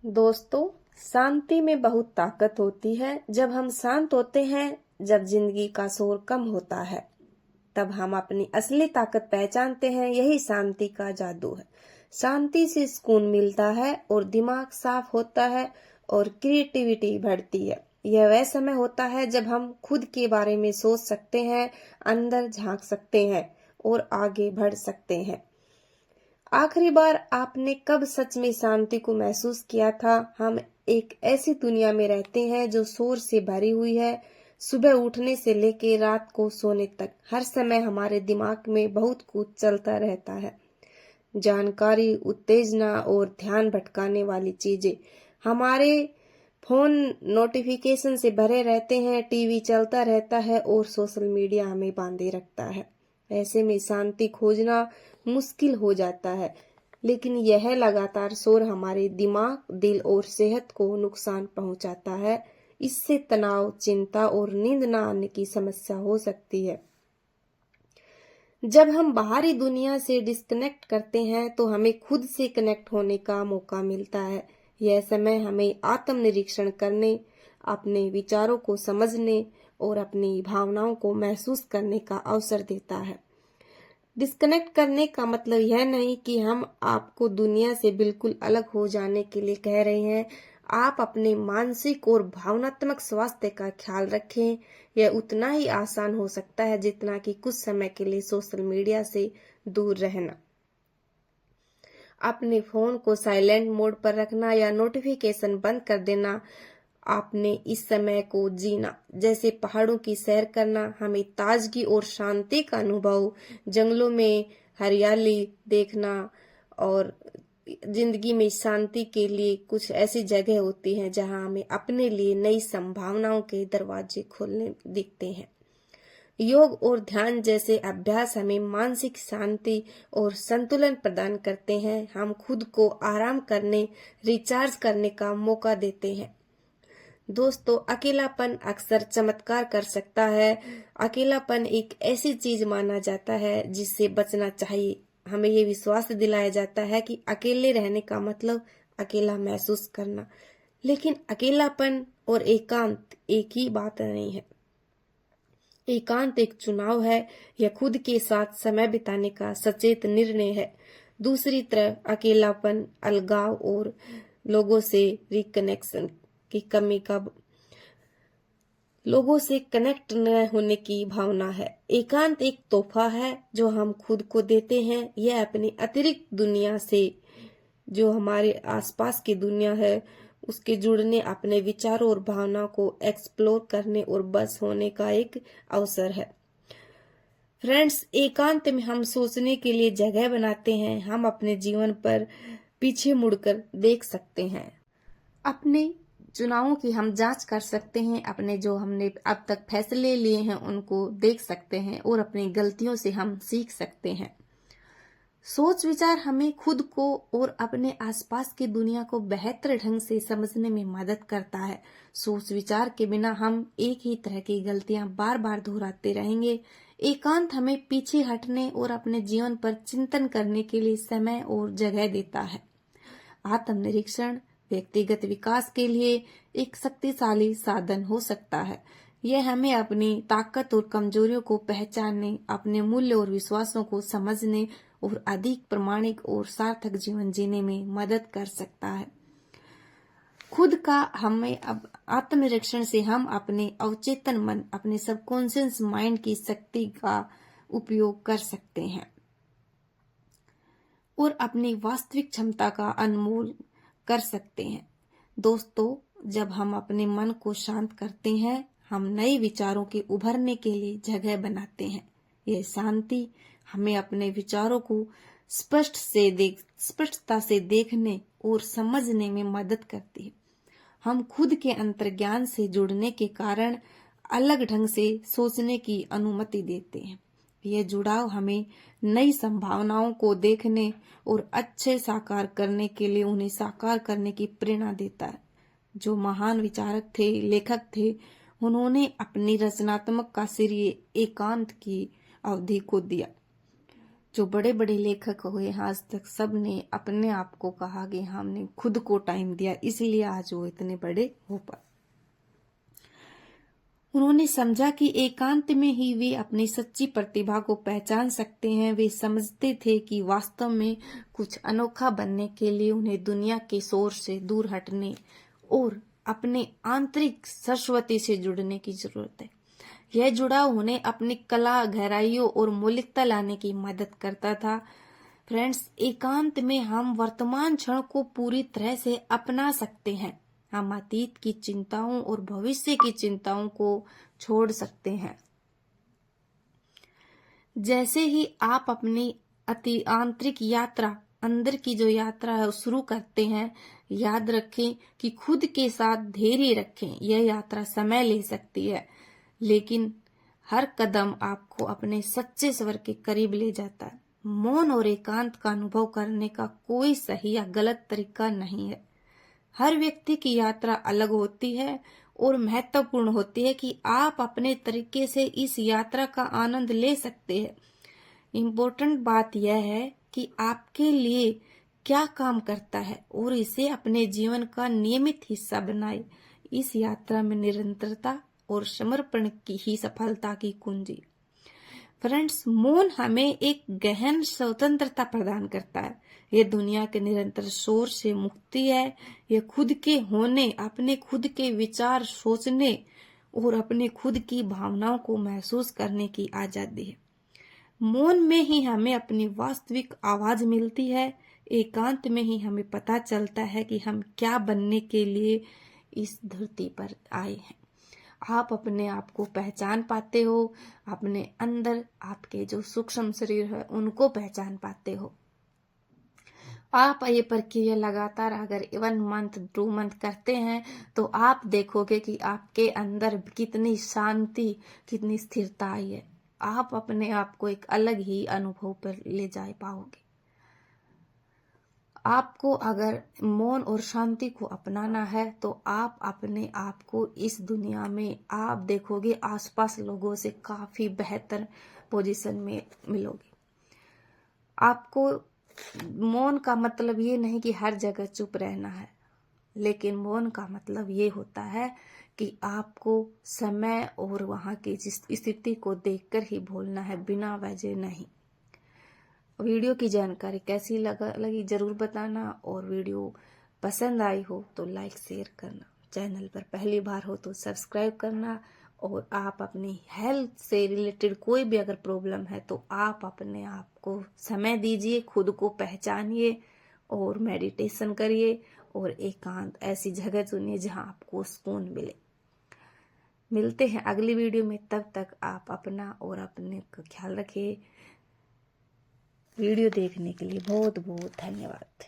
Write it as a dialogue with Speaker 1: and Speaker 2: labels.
Speaker 1: दोस्तों, शांति में बहुत ताकत होती है। जब हम शांत होते हैं, जब जिंदगी का शोर कम होता है, तब हम अपनी असली ताकत पहचानते हैं। यही शांति का जादू है। शांति से सुकून मिलता है और दिमाग साफ होता है और क्रिएटिविटी बढ़ती है। यह वह समय होता है जब हम खुद के बारे में सोच सकते हैं, अंदर झांक सकते हैं और आगे बढ़ सकते हैं। आखिरी बार आपने कब सच में शांति को महसूस किया था? हम एक ऐसी दुनिया में रहते हैं जो शोर से भरी हुई है। सुबह उठने से लेकर रात को सोने तक हर समय हमारे दिमाग में बहुत कुछ चलता रहता है। जानकारी, उत्तेजना और ध्यान भटकाने वाली चीजें। हमारे फोन नोटिफिकेशन से भरे रहते हैं, टीवी चलता रहता है और सोशल मीडिया हमें बांधे रखता है। ऐसे में शांति खोजना मुश्किल हो जाता है, लेकिन यह लगातार शोर हमारे दिमाग, दिल और सेहत को नुकसान पहुंचाता है। इससे तनाव, चिंता और नींद न आने की समस्या हो सकती है। जब हम बाहरी दुनिया से डिस्कनेक्ट करते हैं तो हमें खुद से कनेक्ट होने का मौका मिलता है। यह समय हमें आत्मनिरीक्षण करने, अपने विचारों को समझने और अपनी भावनाओं को महसूस करने का अवसर देता है। डिस्कनेक्ट करने का मतलब यह नहीं कि हम आपको दुनिया से बिल्कुल अलग हो जाने के लिए कह रहे हैं। आप अपने मानसिक और भावनात्मक स्वास्थ्य का ख्याल रखें। यह उतना ही आसान हो सकता है जितना कि कुछ समय के लिए सोशल मीडिया से दूर रहना। अपने फोन को साइलेंट मोड पर रखना या नोटिफिकेशन बंद कर देना। आपने इस समय को जीना, जैसे पहाड़ों की सैर करना, हमें ताजगी और शांति का अनुभव, जंगलों में हरियाली देखना और जिंदगी में शांति के लिए कुछ ऐसी जगह होती हैं जहां हमें अपने लिए नई संभावनाओं के दरवाजे खोलने दिखते हैं। योग और ध्यान जैसे अभ्यास हमें मानसिक शांति और संतुलन प्रदान करते हैं। हम खुद को आराम करने, रिचार्ज करने का मौका देते हैं। दोस्तों, अकेलापन अक्सर चमत्कार कर सकता है। अकेलापन एक ऐसी चीज माना जाता है जिससे बचना चाहिए। हमें ये विश्वास दिलाया जाता है कि अकेले रहने का मतलब अकेला महसूस करना, लेकिन अकेलापन और एकांत एक ही बात नहीं है। एकांत एक चुनाव है। यह खुद के साथ समय बिताने का सचेत निर्णय है। दूसरी तरफ अकेलापन अलगाव और लोगों से रिकनेक्शन की कमी का, लोगों से कनेक्ट न होने की भावना है। एकांत एक तोहफा है जो हम खुद को देते हैं। यह अपनी अतिरिक्त दुनिया से, जो हमारे आसपास की दुनिया है, उसके जुड़ने, अपने विचारों और भावनाओं को एक्सप्लोर करने और बस होने का एक अवसर है। फ्रेंड्स, एकांत में हम सोचने के लिए जगह बनाते हैं। हम अपने जीवन पर पीछे मुड़कर देख सकते हैं। अपने चुनावों की हम जांच कर सकते हैं। अपने जो हमने अब तक फैसले लिए हैं उनको देख सकते हैं और अपनी गलतियों से हम सीख सकते हैं। सोच विचार हमें खुद को और अपने आसपास की दुनिया को बेहतर ढंग से समझने में मदद करता है। सोच विचार के बिना हम एक ही तरह की गलतियां बार बार दोहराते रहेंगे। एकांत हमें पीछे हटने और अपने जीवन पर चिंतन करने के लिए समय और जगह देता है। आत्मनिरीक्षण व्यक्तिगत विकास के लिए एक शक्तिशाली साधन हो सकता है। यह हमें अपनी ताकत और कमजोरियों को पहचानने, अपने मूल्य और विश्वासों को समझने और अधिक प्रामाणिक और सार्थक जीवन जीने में मदद कर सकता है। खुद का हमें अब आत्मनिरीक्षण से हम अपने अवचेतन मन, अपने सबकॉन्शियस माइंड की शक्ति का उपयोग कर सकते हैं और अपनी वास्तविक क्षमता का अनमोल कर सकते हैं। दोस्तों, जब हम अपने मन को शांत करते हैं, हम नए विचारों के उभरने के लिए जगह बनाते हैं। यह शांति हमें अपने विचारों को स्पष्टता से देखने और समझने में मदद करती है। हम खुद के अंतर्ज्ञान से जुड़ने के कारण अलग ढंग से सोचने की अनुमति देते हैं। यह जुड़ाव हमें नई संभावनाओं को देखने और अच्छे साकार करने के लिए उन्हें साकार करने की प्रेरणा देता है। जो महान विचारक थे, लेखक थे, उन्होंने अपनी रचनात्मक का श्रेय एकांत की अवधि को दिया। जो बड़े बड़े लेखक हुए हैं आज तक, सब ने अपने आप को कहा कि हमने खुद को टाइम दिया, इसलिए आज वो इतने बड़े हो पाए। उन्होंने समझा कि एकांत में ही वे अपनी सच्ची प्रतिभा को पहचान सकते हैं। वे समझते थे कि वास्तव में कुछ अनोखा बनने के लिए उन्हें दुनिया के शोर से दूर हटने और अपने आंतरिक सरस्वती से जुड़ने की जरूरत है। यह जुड़ाव उन्हें अपनी कला, गहराइयों और मौलिकता लाने की मदद करता था। फ्रेंड्स, एकांत में हम वर्तमान क्षण को पूरी तरह से अपना सकते हैं। हम अतीत की चिंताओं और भविष्य की चिंताओं को छोड़ सकते हैं। जैसे ही आप अपनी आंतरिक यात्रा, अंदर की जो यात्रा है, शुरू करते हैं, याद रखें कि खुद के साथ धैर्य रखें। यह यात्रा समय ले सकती है, लेकिन हर कदम आपको अपने सच्चे स्वर के करीब ले जाता है। मौन और एकांत का अनुभव करने का कोई सही या गलत तरीका नहीं है। हर व्यक्ति की यात्रा अलग होती है और महत्वपूर्ण होती है कि आप अपने तरीके से इस यात्रा का आनंद ले सकते हैं। इम्पोर्टेंट बात यह है कि आपके लिए क्या काम करता है और इसे अपने जीवन का नियमित हिस्सा बनाएं। इस यात्रा में निरंतरता और समर्पण की ही सफलता की कुंजी। फ्रेंड्स, मौन हमें एक गहन स्वतंत्रता प्रदान करता है। यह दुनिया के निरंतर शोर से मुक्ति है। यह खुद के होने, अपने खुद के विचार सोचने और अपने खुद की भावनाओं को महसूस करने की आजादी है। मौन में ही हमें अपनी वास्तविक आवाज मिलती है। एकांत में ही हमें पता चलता है कि हम क्या बनने के लिए इस धरती पर आए हैं। आप अपने आप को पहचान पाते हो, अपने अंदर आपके जो सूक्ष्म शरीर है उनको पहचान पाते हो। आप ये प्रक्रिया लगातार अगर 1 मंथ 2 मंथ करते हैं तो आप देखोगे कि आपके अंदर कितनी शांति, कितनी स्थिरता आई है। आप अपने आप को एक अलग ही अनुभव पर ले जा पाओगे। आपको अगर मौन और शांति को अपनाना है तो आप अपने आप को इस दुनिया में, आप देखोगे आसपास लोगों से काफी बेहतर पोजीशन में मिलोगे। आपको मौन का मतलब ये नहीं कि हर जगह चुप रहना है, लेकिन मौन का मतलब ये होता है कि आपको समय और वहां की स्थिति को देखकर ही बोलना है, बिना वजह नहीं। वीडियो की जानकारी कैसी लगी जरूर बताना, और वीडियो पसंद आई हो तो लाइक शेयर करना। चैनल पर पहली बार हो तो सब्सक्राइब करना। और आप अपनी हेल्थ से रिलेटेड कोई भी अगर प्रॉब्लम है तो आप अपने आप को समय दीजिए, खुद को पहचानिए और मेडिटेशन करिए और एकांत ऐसी जगह चुनिए जहां आपको सुकून मिले। मिलते हैं अगली वीडियो में, तब तक आप अपना और अपने का ख्याल रखिए। वीडियो देखने के लिए बहुत बहुत धन्यवाद।